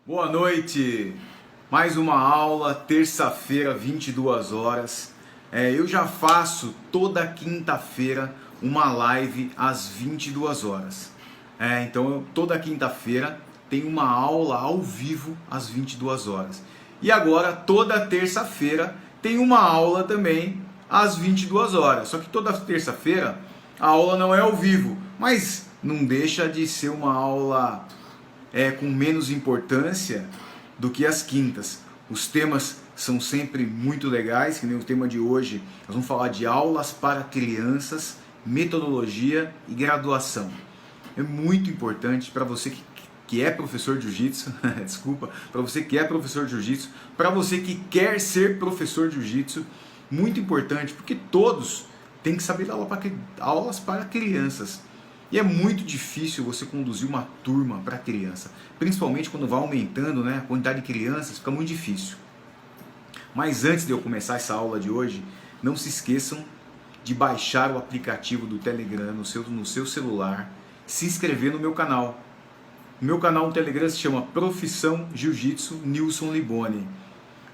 Boa noite! Mais uma aula, terça-feira, 22 horas. Eu já faço toda quinta-feira uma live às 22 horas. Então, toda quinta-feira tem uma aula ao vivo às 22 horas. E agora, toda terça-feira, tem uma aula também às 22 horas. Só que toda terça-feira a aula não é ao vivo, mas não deixa de ser uma aula com menos importância do que as quintas. Os temas são sempre muito legais, que nem o tema de hoje. Nós vamos falar de aulas para crianças, metodologia e graduação. É muito importante para você que é professor de jiu-jitsu, desculpa, para você que é professor de jiu-jitsu, para você que quer ser professor de jiu-jitsu, muito importante, porque todos têm que saber dar aulas para crianças. E é muito difícil você conduzir uma turma para criança, principalmente quando vai aumentando, a quantidade de crianças, fica muito difícil. Mas antes de eu começar essa aula de hoje, não se esqueçam de baixar o aplicativo do Telegram no seu celular, se inscrever no meu canal. O meu canal no Telegram se chama Profissão Jiu-Jitsu Nilson Liboni.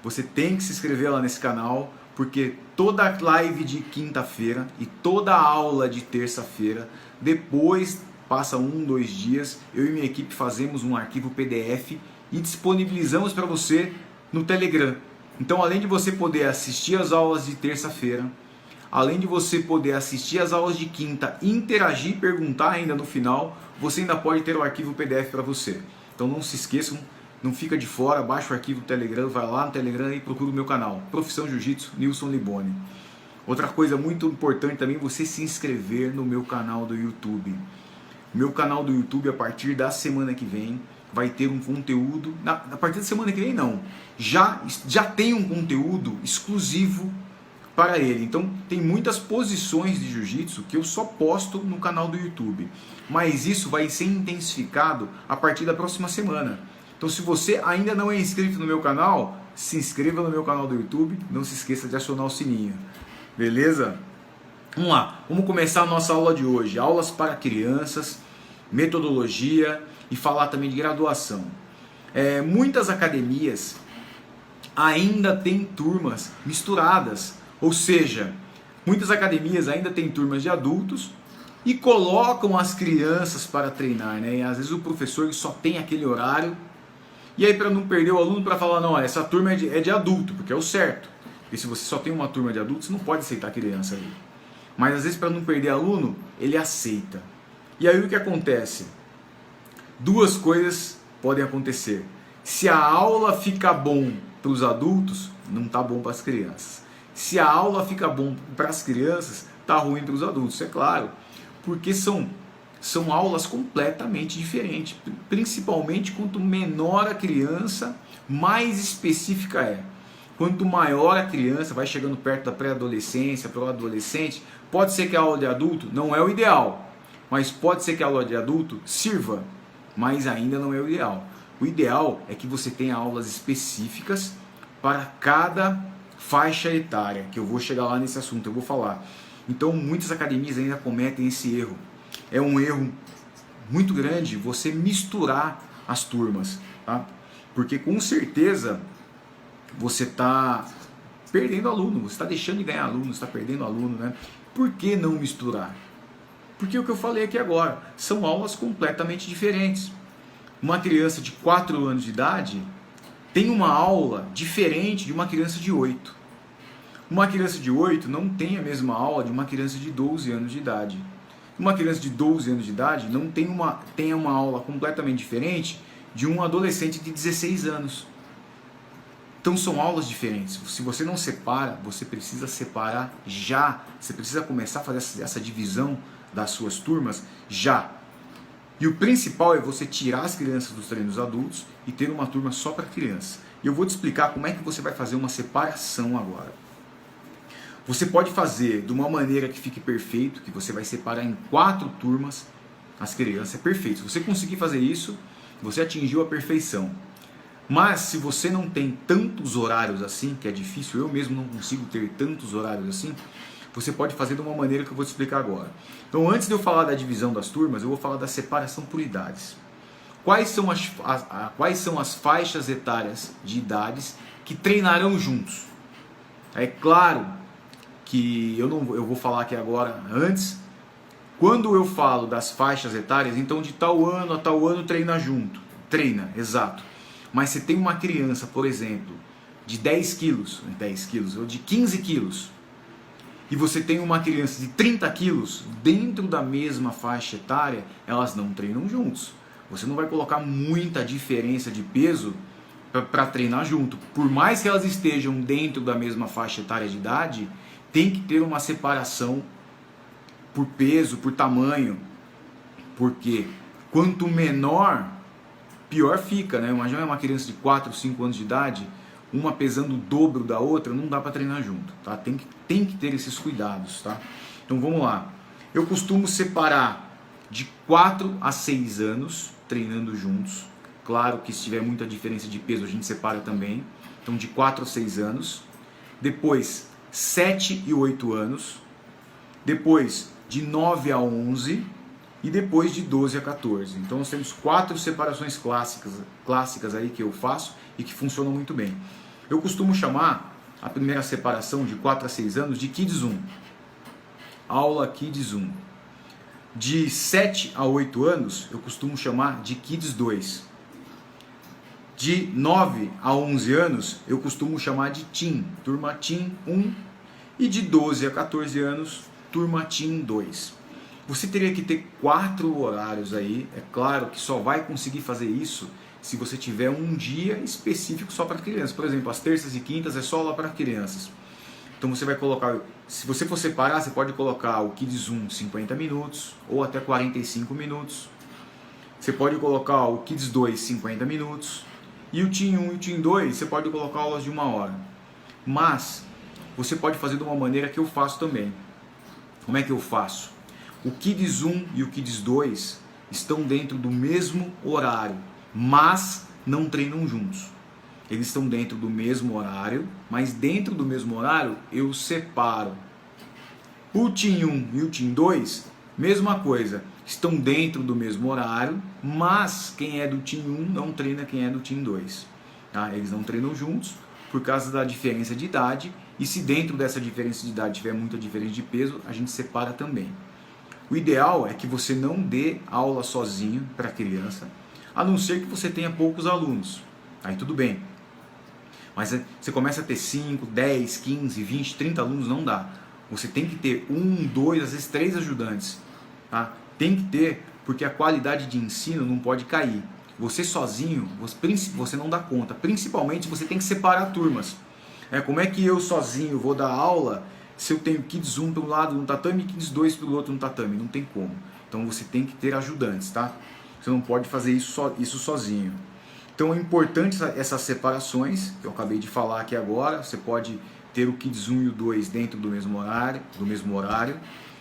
Você tem que se inscrever lá nesse canal, porque toda live de quinta-feira e toda aula de terça-feira, depois passa 2 dias, eu e minha equipe fazemos um arquivo PDF e disponibilizamos para você no Telegram. Então, além de você poder assistir as aulas de terça-feira, além de você poder assistir as aulas de quinta, interagir, perguntar ainda no final, você ainda pode ter o arquivo PDF para você. Então não se esqueçam, não fica de fora, baixa o arquivo do Telegram, vai lá no Telegram e procura o meu canal, Profissão Jiu-Jitsu Nilson Liboni. Outra coisa muito importante também, você se inscrever no meu canal do YouTube. Meu canal do YouTube, a partir da semana que vem, vai ter um conteúdo, a partir da semana que vem não, já tem um conteúdo exclusivo para ele. Então tem muitas posições de jiu-jitsu que eu só posto no canal do YouTube, mas isso vai ser intensificado a partir da próxima semana. Então, se você ainda não é inscrito no meu canal, se inscreva no meu canal do YouTube, não se esqueça de acionar o sininho, beleza? Vamos lá, vamos começar a nossa aula de hoje, aulas para crianças, metodologia e falar também de graduação. Muitas academias ainda têm turmas misturadas, ou seja, muitas academias ainda têm turmas de adultos e colocam as crianças para treinar, E às vezes o professor só tem aquele horário. E aí, para não perder o aluno, para falar, não, essa turma é de adulto, porque é o certo. E se você só tem uma turma de adultos, você não pode aceitar criança aí. Mas às vezes, para não perder aluno, ele aceita. E aí o que acontece? 2 coisas podem acontecer. Se a aula fica bom para os adultos, não está bom para as crianças. Se a aula fica bom para as crianças, está ruim para os adultos, é claro. Porque são aulas completamente diferentes, principalmente quanto menor a criança, mais específica é. Quanto maior a criança, vai chegando perto da pré-adolescência, para o adolescente, pode ser que a aula de adulto não é o ideal, mas pode ser que a aula de adulto sirva, mas ainda não é o ideal. O ideal é que você tenha aulas específicas para cada faixa etária, que eu vou chegar lá nesse assunto, eu vou falar. Então, muitas academias ainda cometem esse erro. É um erro muito grande você misturar as turmas, tá? Porque com certeza você está perdendo aluno, você está deixando de ganhar aluno, você está perdendo aluno, Por que não misturar? Porque o que eu falei aqui agora, são aulas completamente diferentes. Uma criança de 4 anos de idade tem uma aula diferente de uma criança de 8. Uma criança de 8 não tem a mesma aula de uma criança de 12 anos de idade. Uma criança de 12 anos de idade não tem uma aula completamente diferente de um adolescente de 16 anos. Então são aulas diferentes. Se você não separa, você precisa separar já. Você precisa começar a fazer essa divisão das suas turmas já. E o principal é você tirar as crianças dos treinos adultos e ter uma turma só para crianças. E eu vou te explicar como é que você vai fazer uma separação agora. Você pode fazer de uma maneira que fique perfeito, que você vai separar em 4 turmas as crianças, é perfeito. Se você conseguir fazer isso, você atingiu a perfeição. Mas se você não tem tantos horários assim, que é difícil, eu mesmo não consigo ter tantos horários assim, você pode fazer de uma maneira que eu vou te explicar agora. Então, antes de eu falar da divisão das turmas, eu vou falar da separação por idades. quais são as faixas etárias de idades que treinarão juntos. É claro que eu vou falar aqui agora antes. Quando eu falo das faixas etárias, então de tal ano a tal ano treina junto. Treina, exato. Mas se tem uma criança, por exemplo, de 10 quilos, ou de 15 quilos, e você tem uma criança de 30 quilos, dentro da mesma faixa etária, elas não treinam juntos. Você não vai colocar muita diferença de peso para treinar junto. Por mais que elas estejam dentro da mesma faixa etária de idade, tem que ter uma separação por peso, por tamanho, porque quanto menor, pior fica, né? Imagina uma criança de 4, 5 anos de idade, uma pesando o dobro da outra, não dá para treinar junto, tá? Tem que ter esses cuidados, tá? Então vamos lá. Eu costumo separar de 4 a 6 anos treinando juntos. Claro que se tiver muita diferença de peso a gente separa também. Então de 4 a 6 anos. Depois 7 e 8 anos. Depois de 9 a 11 e depois de 12 a 14. Então nós temos 4 separações clássicas aí que eu faço e que funcionam muito bem. Eu costumo chamar a primeira separação de 4 a 6 anos de Kids 1. Aula Kids 1. De 7 a 8 anos eu costumo chamar de Kids 2. De 9 a 11 anos eu costumo chamar de Teen, turma Teen 1. E de 12 a 14 anos, turma Teen 2. Você teria que ter 4 horários aí. É claro que só vai conseguir fazer isso se você tiver um dia específico só para crianças. Por exemplo, as terças e quintas é só lá para crianças. Então você vai colocar, se você for separar, você pode colocar o Kids 1 50 minutos ou até 45 minutos. Você pode colocar o Kids 2 50 minutos. E o Teen 1 e o Teen 2 você pode colocar aulas de 1 hora. Mas você pode fazer de uma maneira que eu faço também. Como é que eu faço? O Kids 1 e o Kids 2 estão dentro do mesmo horário, mas não treinam juntos. Eles estão dentro do mesmo horário, mas dentro do mesmo horário eu separo. O Teen 1 e o Teen 2, mesma coisa, estão dentro do mesmo horário, mas quem é do Teen 1 não treina quem é do Teen 2. Tá? Eles não treinam juntos por causa da diferença de idade, e se dentro dessa diferença de idade tiver muita diferença de peso, a gente separa também. O ideal é que você não dê aula sozinho para a criança, a não ser que você tenha poucos alunos. Aí tudo bem. Mas você começa a ter 5, 10, 15, 20, 30 alunos, não dá. Você tem que ter 1, 2, às vezes 3 ajudantes. Tá? Tem que ter, porque a qualidade de ensino não pode cair. Você sozinho, você não dá conta. Principalmente você tem que separar turmas. Como é que eu sozinho vou dar aula se eu tenho Kids 1 para um lado no tatame e Kids 2 para o outro no tatame? Não tem como. Então você tem que ter ajudantes, tá? Você não pode fazer isso sozinho. Então é importante essas separações, que eu acabei de falar aqui agora. Você pode ter o Kids 1 e o 2 dentro do mesmo horário.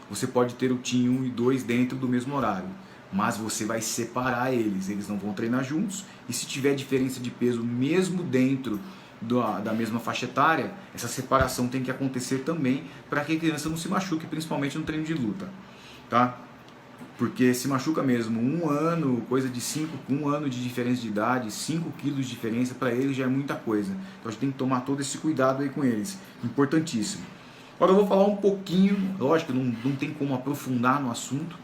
Você pode ter o Teen 1 e 2 dentro do mesmo horário. Mas você vai separar eles não vão treinar juntos. E se tiver diferença de peso mesmo dentro da mesma faixa etária, essa separação tem que acontecer também para que a criança não se machuque, principalmente no treino de luta, tá? Porque se machuca mesmo, 1 ano, coisa de 1 ano de diferença de idade, 5 quilos de diferença, para eles já é muita coisa. Então a gente tem que tomar todo esse cuidado aí com eles, importantíssimo. Agora eu vou falar um pouquinho, lógico, não tem como aprofundar no assunto,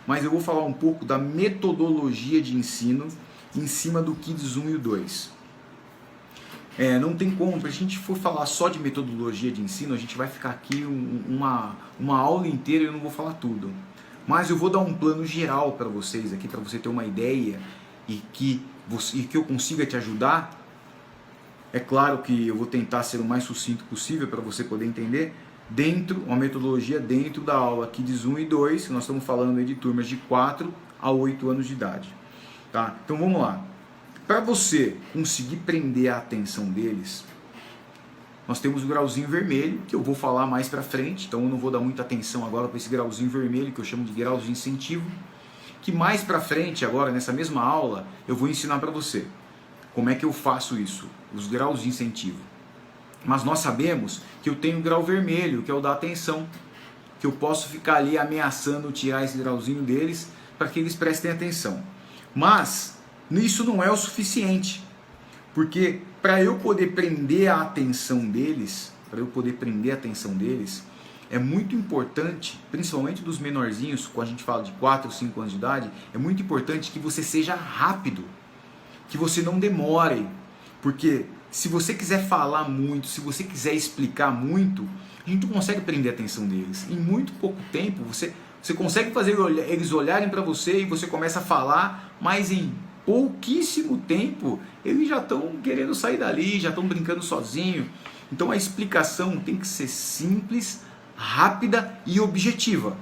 mas eu vou falar um pouco da metodologia de ensino em cima do Kids 1 e o 2. Não tem como, se a gente for falar só de metodologia de ensino, a gente vai ficar aqui uma aula inteira e eu não vou falar tudo. Mas eu vou dar um plano geral para vocês aqui, para você ter uma ideia e que eu consiga te ajudar. É claro que eu vou tentar ser o mais sucinto possível para você poder entender. Uma metodologia dentro da aula Kids 1 e 2, nós estamos falando aí de turmas de 4 a 8 anos de idade. Tá? Então vamos lá. Para você conseguir prender a atenção deles, nós temos o grauzinho vermelho, que eu vou falar mais para frente, então eu não vou dar muita atenção agora para esse grauzinho vermelho, que eu chamo de grau de incentivo, que mais para frente, agora nessa mesma aula, eu vou ensinar para você como é que eu faço isso, os graus de incentivo. Mas nós sabemos que eu tenho o grau vermelho, que é o da atenção, que eu posso ficar ali ameaçando tirar esse grauzinho deles para que eles prestem atenção. Mas Isso não é o suficiente, porque para eu poder prender a atenção deles, é muito importante, principalmente dos menorzinhos, quando a gente fala de 4 ou 5 anos de idade, é muito importante que você seja rápido, que você não demore, porque se você quiser falar muito, se você quiser explicar muito, a gente não consegue prender a atenção deles. Em muito pouco tempo, você consegue fazer eles olharem para você e você começa a falar, mas em pouquíssimo tempo eles já estão querendo sair dali, já estão brincando sozinho. Então a explicação tem que ser simples, rápida e objetiva,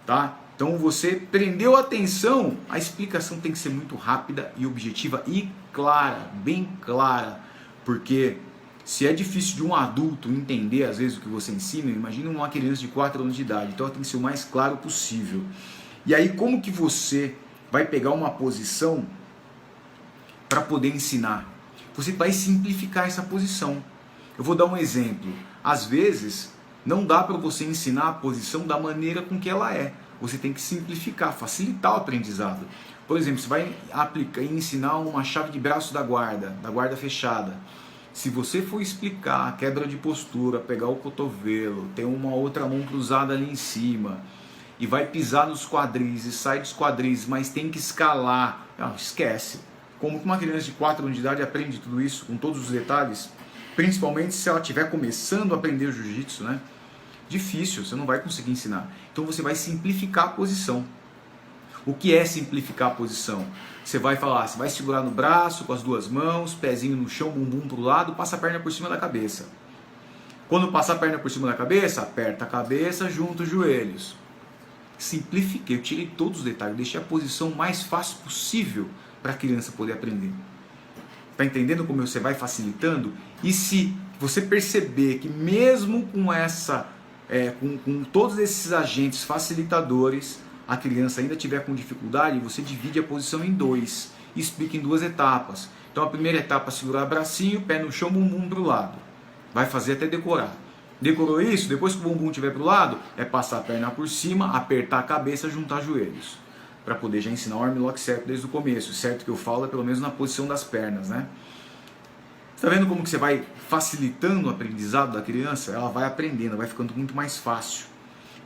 tá? Então você prendeu a atenção, a explicação tem que ser muito rápida e objetiva e clara, bem clara, porque se é difícil de um adulto entender às vezes o que você ensina, imagina uma criança de 4 anos de idade, então tem que ser o mais claro possível. E aí como que você vai pegar uma posição para poder ensinar? Você vai simplificar essa posição. Eu vou dar um exemplo. Às vezes não dá para você ensinar a posição da maneira com que ela é. Você tem que simplificar, facilitar o aprendizado. Por exemplo, você vai aplicar e ensinar uma chave de braço da guarda fechada. Se você for explicar a quebra de postura, pegar o cotovelo, ter uma outra mão cruzada ali em cima, e vai pisar nos quadris e sai dos quadris, mas tem que escalar, esquece. Como que uma criança de 4 anos de idade aprende tudo isso, com todos os detalhes? Principalmente se ela estiver começando a aprender o jiu-jitsu, né? Difícil, você não vai conseguir ensinar. Então você vai simplificar a posição. O que é simplificar a posição? Você vai falar, você vai segurar no braço com as 2 mãos, pezinho no chão, bumbum para o lado, passa a perna por cima da cabeça. Quando passar a perna por cima da cabeça, aperta a cabeça, junta os joelhos. Simplifiquei, eu tirei todos os detalhes, deixei a posição mais fácil possível para a criança poder aprender. Está entendendo como você vai facilitando? E se você perceber que mesmo com essa, com todos esses agentes facilitadores, a criança ainda tiver com dificuldade, você divide a posição em 2 e explica em 2 etapas. Então a primeira etapa é segurar bracinho, pé no chão, bumbum para o lado. Vai fazer até decorar. Decorou isso? Depois que o bumbum estiver para o lado, é passar a perna por cima, apertar a cabeça, juntar joelhos. Para poder já ensinar o armlock certo desde o começo. Certo que eu falo é pelo menos na posição das pernas, né? Está vendo como que você vai facilitando o aprendizado da criança? Ela vai aprendendo, vai ficando muito mais fácil.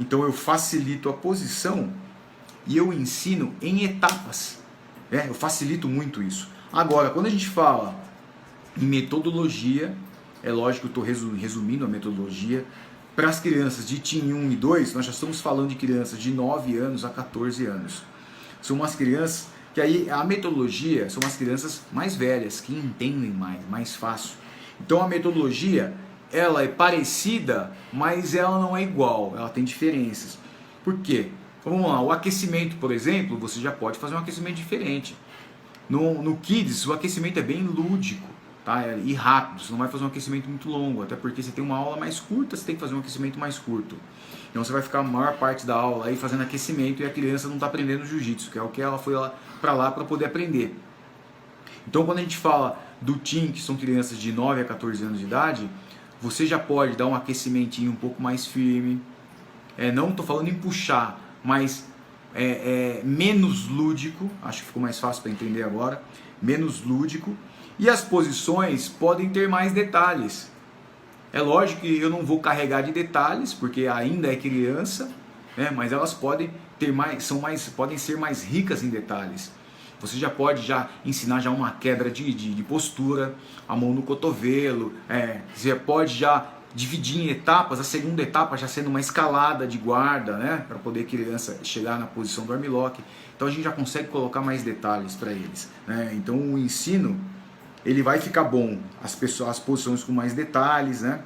Então eu facilito a posição e eu ensino em etapas. Eu facilito muito isso. Agora, quando a gente fala em metodologia, é lógico que eu estou resumindo a metodologia. Para as crianças de Team 1 e 2, nós já estamos falando de crianças de 9 anos a 14 anos. São umas crianças que aí a metodologia são as crianças mais velhas, que entendem mais fácil. Então a metodologia, ela é parecida, mas ela não é igual, ela tem diferenças. Por quê? Vamos lá, o aquecimento, por exemplo, você já pode fazer um aquecimento diferente. No Kids, o aquecimento é bem lúdico, tá? E rápido, você não vai fazer um aquecimento muito longo, até porque você tem uma aula mais curta, você tem que fazer um aquecimento mais curto. Então você vai ficar a maior parte da aula aí fazendo aquecimento e a criança não está aprendendo jiu-jitsu, que é o que ela foi para lá para poder aprender. Então quando a gente fala do Team, que são crianças de 9 a 14 anos de idade, você já pode dar um aquecimentinho um pouco mais firme. Não estou falando em puxar, mas menos lúdico, acho que ficou mais fácil para entender agora, menos lúdico. E as posições podem ter mais detalhes. É lógico que eu não vou carregar de detalhes, porque ainda é criança, né? Mas elas podem ter podem ser mais ricas em detalhes. Você já pode ensinar já uma quebra de postura, a mão no cotovelo, você pode já dividir em etapas, a segunda etapa já sendo uma escalada de guarda, né? Para poder a criança chegar na posição do armlock. Então a gente já consegue colocar mais detalhes para eles, né? Então o ensino, ele vai ficar bom, as posições com mais detalhes, né?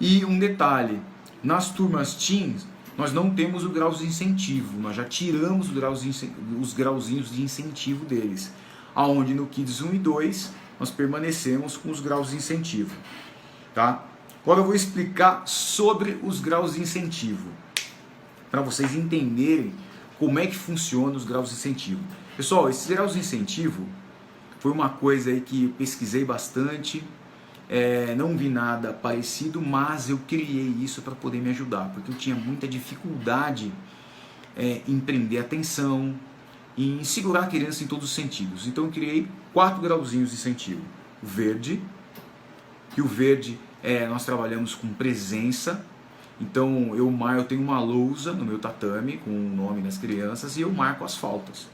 E um detalhe, nas turmas teens, nós não temos o grau de incentivo, nós já tiramos os grauzinhos de incentivo deles, aonde no Kids 1 e 2 nós permanecemos com os graus de incentivo, tá? Agora eu vou explicar sobre os graus de incentivo, para vocês entenderem como é que funciona os graus de incentivo. Pessoal, esses graus de incentivo foi uma coisa aí que eu pesquisei bastante, não vi nada parecido, mas eu criei isso para poder me ajudar, porque eu tinha muita dificuldade em prender atenção, em segurar a criança em todos os sentidos. Então eu criei 4 grauzinhos de incentivo. O verde, que o verde nós trabalhamos com presença. Então eu tenho uma lousa no meu tatame com o nome das crianças e eu marco as faltas.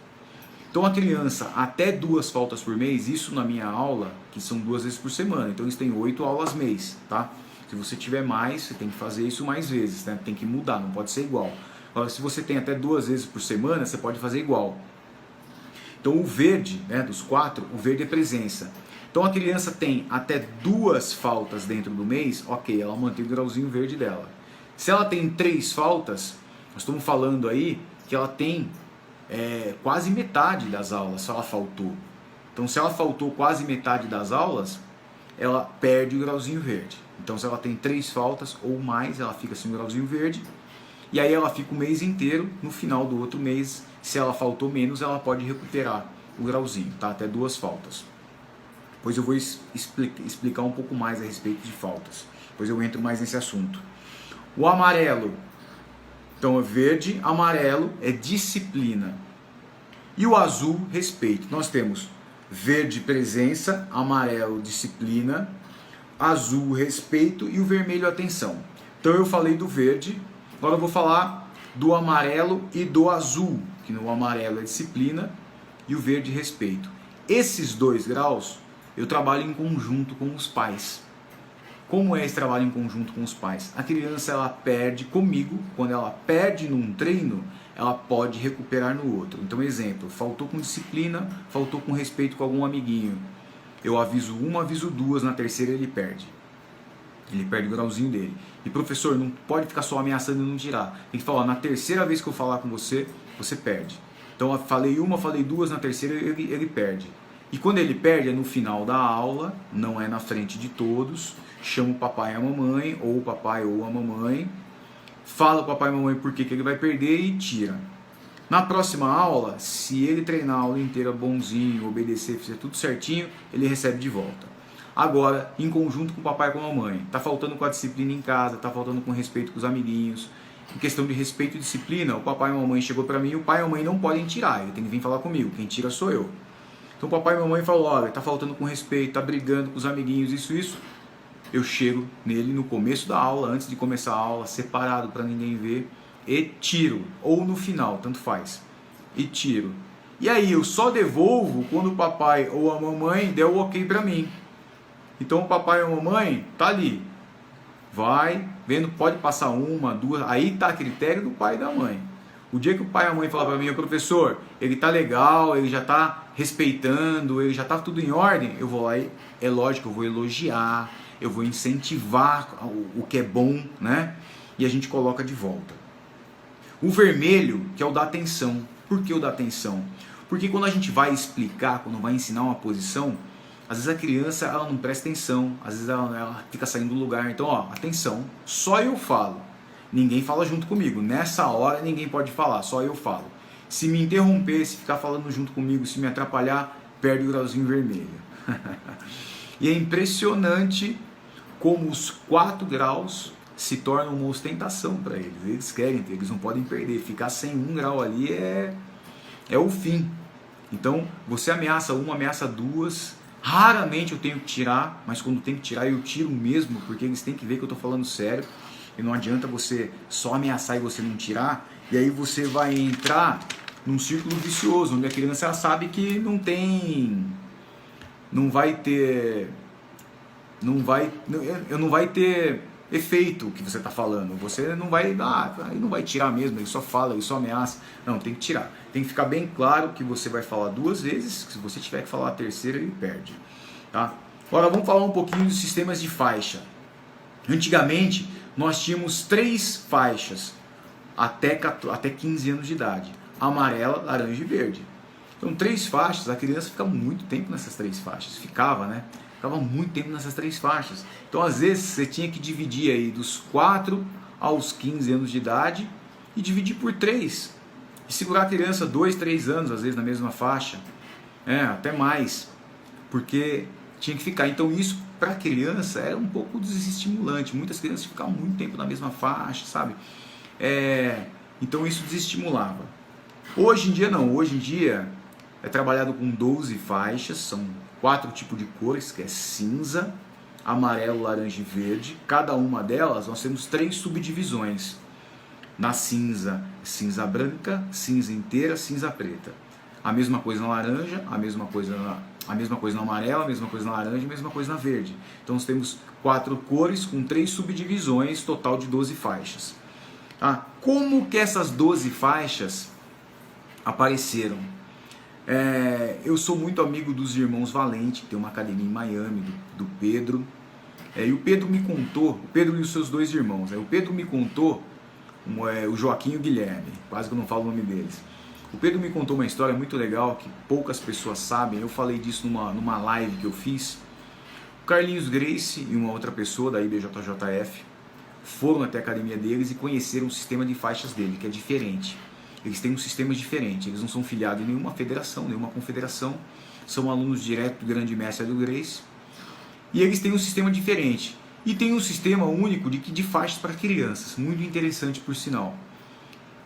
Então a criança até 2 faltas por mês, isso na minha aula, que são 2 vezes por semana, então eles têm 8 aulas mês, tá? Se você tiver mais, você tem que fazer isso mais vezes, né? Tem que mudar, não pode ser igual. Agora, se você tem até 2 vezes por semana, você pode fazer igual. Então o verde, né, dos 4, o verde é presença. Então a criança tem até 2 faltas dentro do mês, ok, ela mantém o grauzinho verde dela. Se ela tem 3 faltas, nós estamos falando aí que ela tem quase metade das aulas, se ela faltou. Então se ela faltou quase metade das aulas, ela perde o grauzinho verde. Então se ela tem 3 faltas ou mais, ela fica sem o grauzinho verde. E aí ela fica o mês inteiro, no final do outro mês, se ela faltou menos, ela pode recuperar o grauzinho, tá? Até 2 faltas. Depois eu vou explicar um pouco mais a respeito de faltas. Depois eu entro mais nesse assunto. O amarelo, então é verde, amarelo é disciplina. E o azul, respeito. Nós temos verde, presença, amarelo, disciplina, azul, respeito e o vermelho, atenção. Então eu falei do verde, agora eu vou falar do amarelo e do azul, que no amarelo é disciplina e o verde, respeito. Esses 2 graus eu trabalho em conjunto com os pais. Como é esse trabalho em conjunto com os pais? A criança, ela perde comigo, quando ela perde num treino, ela pode recuperar no outro. Então, exemplo, faltou com disciplina, faltou com respeito com algum amiguinho. Eu aviso 1, aviso 2, na terceira ele perde. Ele perde o grauzinho dele. E professor, não pode ficar só ameaçando e não tirar. Tem que falar, na terceira vez que eu falar com você, você perde. Então eu falei 1, falei 2, na terceira ele perde. E quando ele perde é no final da aula, não é na frente de todos. Chama o papai e a mamãe, ou o papai ou a mamãe. Fala o papai e a mamãe por que ele vai perder e tira. Na próxima aula, se ele treinar a aula inteira bonzinho, obedecer, fizer tudo certinho, ele recebe de volta. Agora, em conjunto com o papai e com a mamãe. Tá faltando com a disciplina em casa, tá faltando com respeito com os amiguinhos. Em questão de respeito e disciplina, o papai e a mamãe chegou pra mim, o pai e a mamãe não podem tirar, ele tem que vir falar comigo, quem tira sou eu. Então o papai e a mamãe falou, olha, tá faltando com respeito, tá brigando com os amiguinhos, isso. Eu chego nele no começo da aula, antes de começar a aula, separado para ninguém ver, e tiro, ou no final, tanto faz, e tiro. E aí eu só devolvo quando o papai ou a mamãe der o ok para mim. Então o papai ou a mamãe tá ali, vai vendo, pode passar 1, 2, aí tá a critério do pai e da mãe. O dia que o pai e a mãe falar para mim, professor, ele tá legal, ele já tá respeitando, ele já tá tudo em ordem, eu vou lá e, é lógico, eu vou elogiar, eu vou incentivar o que é bom, né? E a gente coloca de volta. O vermelho, que é o da atenção. Por que o da atenção? Porque quando a gente vai explicar, quando vai ensinar uma posição, às vezes a criança ela não presta atenção, às vezes ela fica saindo do lugar. Então, ó, atenção, só eu falo. Ninguém fala junto comigo. Nessa hora ninguém pode falar, só eu falo. Se me interromper, se ficar falando junto comigo, se me atrapalhar, perde o grauzinho vermelho. E é impressionante como os 4 graus se tornam uma ostentação para eles. Eles querem ter, eles não podem perder. Ficar sem 1 grau ali é o fim. Então, você ameaça 1, ameaça 2. Raramente eu tenho que tirar, mas quando tem que tirar eu tiro mesmo, porque eles têm que ver que eu estou falando sério. E não adianta você só ameaçar e você não tirar. E aí você vai entrar num círculo vicioso, onde a criança ela sabe que não vai ter efeito o que você está falando. Você não vai ele não vai tirar mesmo, ele só fala, ele só ameaça. Não, tem que tirar. Tem que ficar bem claro que você vai falar 2 vezes, que se você tiver que falar a terceira, ele perde. Tá? Agora vamos falar um pouquinho dos sistemas de faixa. Antigamente nós tínhamos 3 faixas até 15 anos de idade: amarela, laranja e verde. Então 3 faixas, a criança fica muito tempo nessas 3 faixas. Ficava muito tempo nessas 3 faixas. Então às vezes você tinha que dividir aí dos 4 aos 15 anos de idade e dividir por 3. E segurar a criança 2, 3 anos, às vezes na mesma faixa. Até mais. Porque tinha que ficar. Então isso para a criança era um pouco desestimulante. Muitas crianças ficavam muito tempo na mesma faixa, sabe? Então isso desestimulava. Hoje em dia não, hoje em dia é trabalhado com 12 faixas, são 4 tipos de cores, que é cinza, amarelo, laranja e verde. Cada uma delas nós temos 3 subdivisões. Na cinza, cinza branca, cinza inteira, cinza preta. A mesma coisa na laranja, a mesma coisa no amarelo, a mesma coisa na laranja, a mesma coisa na verde. Então nós temos 4 cores com 3 subdivisões, total de 12 faixas. Tá? Como que essas 12 faixas apareceram? Eu sou muito amigo dos irmãos Valente, que tem uma academia em Miami, do Pedro. E o Pedro me contou, o Pedro e os seus 2 irmãos, o Pedro me contou, o Joaquim e o Guilherme, quase que eu não falo o nome deles. O Pedro me contou uma história muito legal que poucas pessoas sabem. Eu falei disso numa live que eu fiz. O Carlinhos Gracie e uma outra pessoa da IBJJF foram até a academia deles e conheceram o sistema de faixas dele, que é diferente. Eles têm um sistema diferente, eles não são filiados em nenhuma federação, nenhuma confederação, são alunos direto do grande mestre do Gracie, e eles têm um sistema diferente. E tem um sistema único de faixas para crianças, muito interessante por sinal.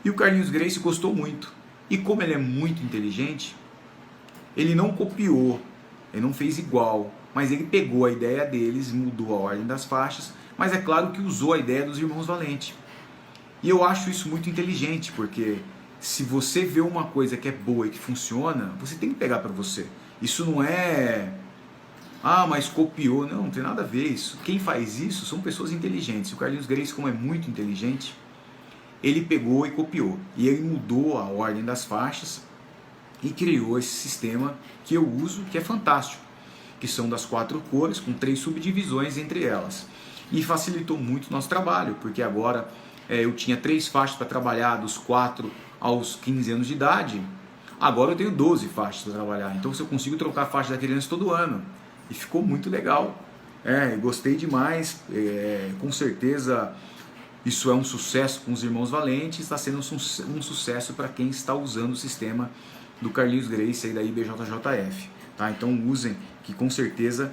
E o Carlinhos Gracie gostou muito. E como ele é muito inteligente, ele não copiou, ele não fez igual, mas ele pegou a ideia deles, mudou a ordem das faixas, mas é claro que usou a ideia dos irmãos Valente. E eu acho isso muito inteligente, porque se você vê uma coisa que é boa e que funciona, você tem que pegar para você. Isso não é... mas copiou. Não tem nada a ver isso. Quem faz isso são pessoas inteligentes. O Carlinhos Gracie, como é muito inteligente, ele pegou e copiou. E ele mudou a ordem das faixas e criou esse sistema que eu uso, que é fantástico. Que são das 4 cores, com 3 subdivisões entre elas. E facilitou muito o nosso trabalho, porque agora eu tinha 3 faixas para trabalhar dos 4 aos 15 anos de idade. Agora eu tenho 12 faixas para trabalhar. Então eu consigo trocar a faixa da criança todo ano. E ficou muito legal. Gostei demais. Com certeza isso é um sucesso com os irmãos Valentes. Está sendo um sucesso para quem está usando o sistema do Carlinhos Gracie e da IBJJF. Tá? Então usem, que com certeza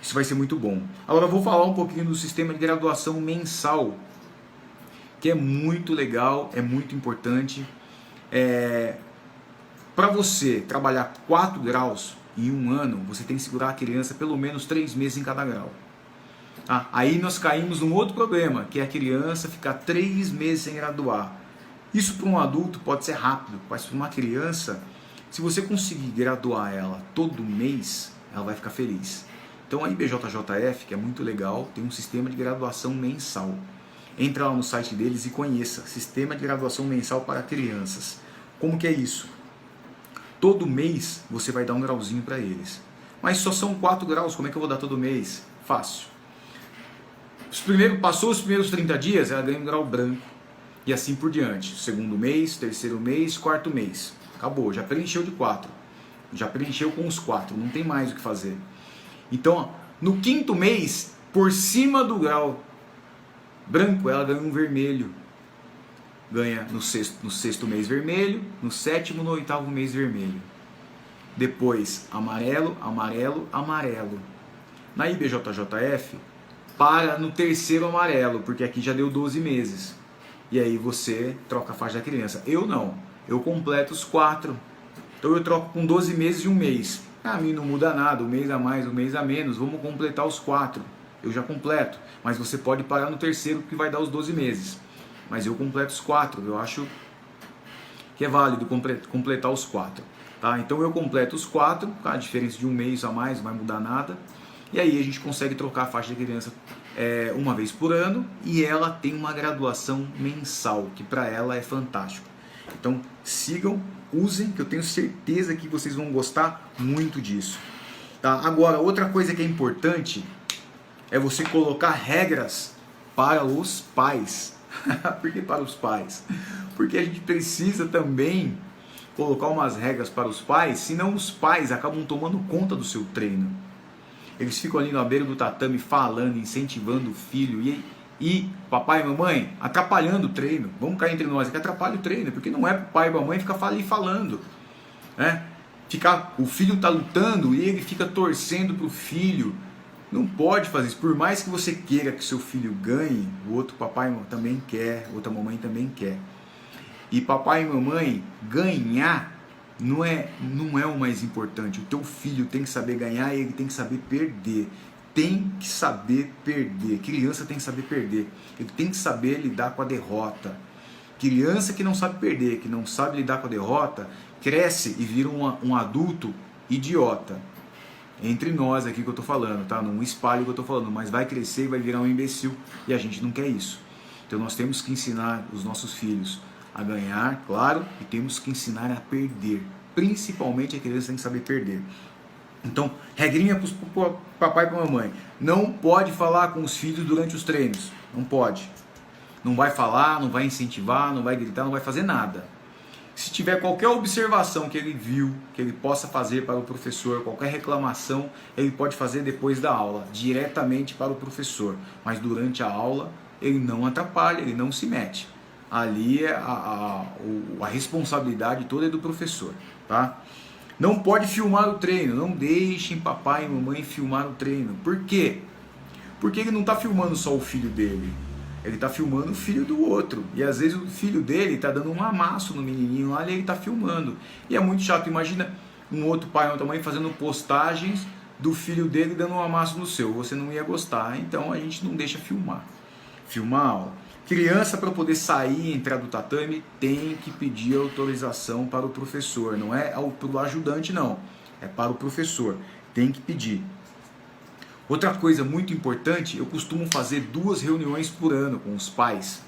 isso vai ser muito bom. Agora eu vou falar um pouquinho do sistema de graduação mensal, que é muito legal, é muito importante. Para você trabalhar 4 graus em um ano, você tem que segurar a criança pelo menos 3 meses em cada grau. Tá? Aí nós caímos num outro problema, que é a criança ficar 3 meses sem graduar. Isso para um adulto pode ser rápido, mas para uma criança, se você conseguir graduar ela todo mês, ela vai ficar feliz. Então a IBJJF, que é muito legal, tem um sistema de graduação mensal. Entra lá no site deles e conheça, Sistema de Graduação Mensal para Crianças. Como que é isso? Todo mês você vai dar um grauzinho para eles. Mas só são 4 graus, como é que eu vou dar todo mês? Fácil. Passou os primeiros 30 dias, ela ganha um grau branco. E assim por diante. Segundo mês, terceiro mês, quarto mês. Acabou, já preencheu de 4. Já preencheu com os 4, não tem mais o que fazer. Então, no 5º mês, por cima do grau branco, ela ganha um vermelho. Ganha no sexto mês vermelho, no 7º, no 8º mês vermelho. Depois amarelo, amarelo, amarelo. Na IBJJF, para no 3º amarelo, porque aqui já deu 12 meses. E aí você troca a faixa da criança. Eu não, eu completo os 4. Então eu troco com 12 meses e um mês. A mim não muda nada, um mês a mais, um mês a menos, vamos completar os 4. Eu já completo, mas você pode parar no 3º que vai dar os 12 meses. Mas eu completo os 4, eu acho que é válido completar os 4. Tá? Então eu completo os 4, a diferença de um mês a mais não vai mudar nada. E aí a gente consegue trocar a faixa da criança uma vez por ano e ela tem uma graduação mensal, que para ela é fantástico. Então sigam, usem, que eu tenho certeza que vocês vão gostar muito disso. Tá? Agora, outra coisa que é importante é você colocar regras para os pais. Por que para os pais? Porque a gente precisa também colocar umas regras para os pais, senão os pais acabam tomando conta do seu treino. Eles ficam ali na beira do tatame falando, incentivando o filho e papai e mamãe atrapalhando o treino. Vamos cair entre nós, é que atrapalha o treino, porque não é para o pai e a mamãe ficar ali falando. Né? O filho está lutando e ele fica torcendo para o filho. Não pode fazer isso. Por mais que você queira que seu filho ganhe, o outro papai também quer, outra mamãe também quer. E papai e mamãe, ganhar não é o mais importante. O teu filho tem que saber ganhar e ele tem que saber perder. Tem que saber perder. Criança tem que saber perder. Ele tem que saber lidar com a derrota. Criança que não sabe perder, que não sabe lidar com a derrota, cresce e vira um adulto idiota. Entre nós aqui que eu tô falando, tá? Não espalho o que eu tô falando, mas vai crescer e vai virar um imbecil. E a gente não quer isso. Então nós temos que ensinar os nossos filhos a ganhar, claro, e temos que ensinar a perder. Principalmente a criança tem que saber perder. Então, regrinha para o papai e para a mamãe. Não pode falar com os filhos durante os treinos. Não pode. Não vai falar, não vai incentivar, não vai gritar, não vai fazer nada. Se tiver qualquer observação que ele viu, que ele possa fazer para o professor, qualquer reclamação, ele pode fazer depois da aula, diretamente para o professor. Mas durante a aula, ele não atrapalha, ele não se mete. Ali a responsabilidade toda é do professor, tá? Não pode filmar o treino, não deixem papai e mamãe filmar o treino. Por quê? Porque ele não está filmando só o filho dele, ele está filmando o filho do outro. E às vezes o filho dele está dando um amasso no menininho lá e ele está filmando. E é muito chato, imagina um outro pai ou outra mãe fazendo postagens do filho dele dando um amasso no seu. Você não ia gostar, então a gente não deixa filmar. Filmar a aula. Criança, para poder sair e entrar do tatame, tem que pedir autorização para o professor. Não é para o ajudante, não. É para o professor. Tem que pedir. Outra coisa muito importante, eu costumo fazer 2 reuniões por ano com os pais.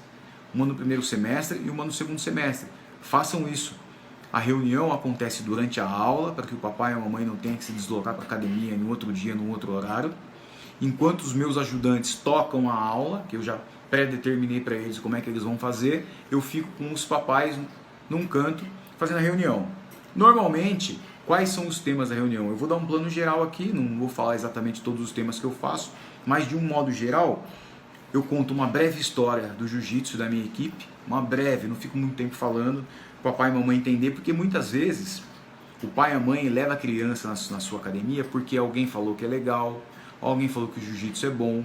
Uma no primeiro semestre e uma no segundo semestre. Façam isso. A reunião acontece durante a aula, para que o papai e a mamãe não tenham que se deslocar para a academia em outro dia, num outro horário. Enquanto os meus ajudantes tocam a aula, que eu já pré-determinei para eles como é que eles vão fazer, eu fico com os papais num canto fazendo a reunião. Normalmente, quais são os temas da reunião? Eu vou dar um plano geral aqui, não vou falar exatamente todos os temas que eu faço, mas de um modo geral, eu conto uma breve história do jiu-jitsu da minha equipe, uma breve, não fico muito tempo falando, para o papai e mamãe entender, porque muitas vezes o pai e a mãe leva a criança na sua academia porque alguém falou que é legal, alguém falou que o jiu-jitsu é bom,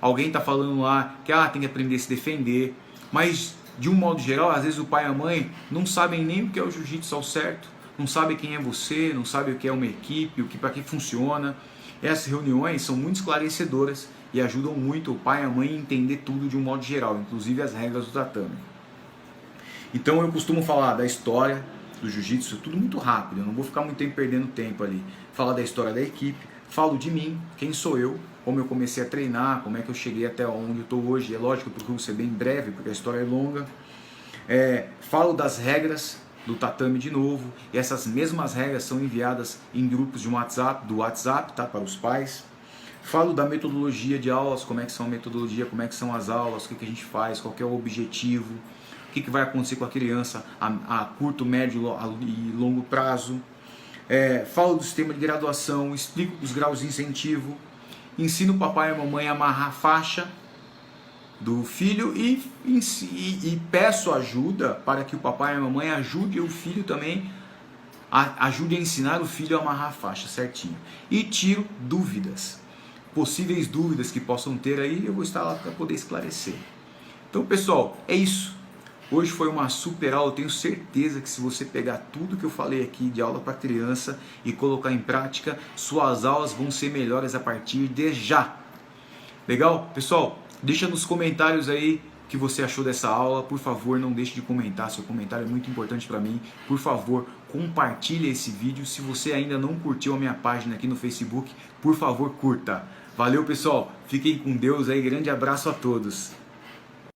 alguém está falando lá que tem que aprender a se defender, mas de um modo geral, às vezes o pai e a mãe não sabem nem o que é o jiu-jitsu ao certo, não sabem quem é você, não sabem o que é uma equipe, para que funciona. Essas reuniões são muito esclarecedoras e ajudam muito o pai e a mãe a entender tudo de um modo geral, inclusive as regras do tatame. Então eu costumo falar da história do jiu-jitsu, tudo muito rápido, eu não vou ficar muito tempo perdendo tempo ali. Falar da história da equipe, falo de mim, quem sou eu, como eu comecei a treinar, como é que eu cheguei até onde eu estou hoje. É lógico que eu procuro ser bem breve, porque a história é longa. Falo das regras do tatame de novo, e essas mesmas regras são enviadas em grupos do WhatsApp, tá, para os pais. Falo da metodologia de aulas, como é que são a metodologia, como é que são as aulas, o que a gente faz, qual que é o objetivo, o que vai acontecer com a criança a curto, médio e longo prazo. Falo do sistema de graduação, explico os graus de incentivo, ensino o papai e a mamãe a amarrar a faixa do filho e peço ajuda para que o papai e a mamãe ajude o filho também, ajude a ensinar o filho a amarrar a faixa certinho. E tiro dúvidas, possíveis dúvidas que possam ter aí, eu vou estar lá para poder esclarecer. Então pessoal, é isso. Hoje foi uma super aula, eu tenho certeza que se você pegar tudo que eu falei aqui de aula para criança e colocar em prática, suas aulas vão ser melhores a partir de já. Legal? Pessoal, deixa nos comentários aí o que você achou dessa aula. Por favor, não deixe de comentar, seu comentário é muito importante para mim. Por favor, compartilhe esse vídeo. Se você ainda não curtiu a minha página aqui no Facebook, por favor, curta. Valeu pessoal, fiquem com Deus aí, grande abraço a todos.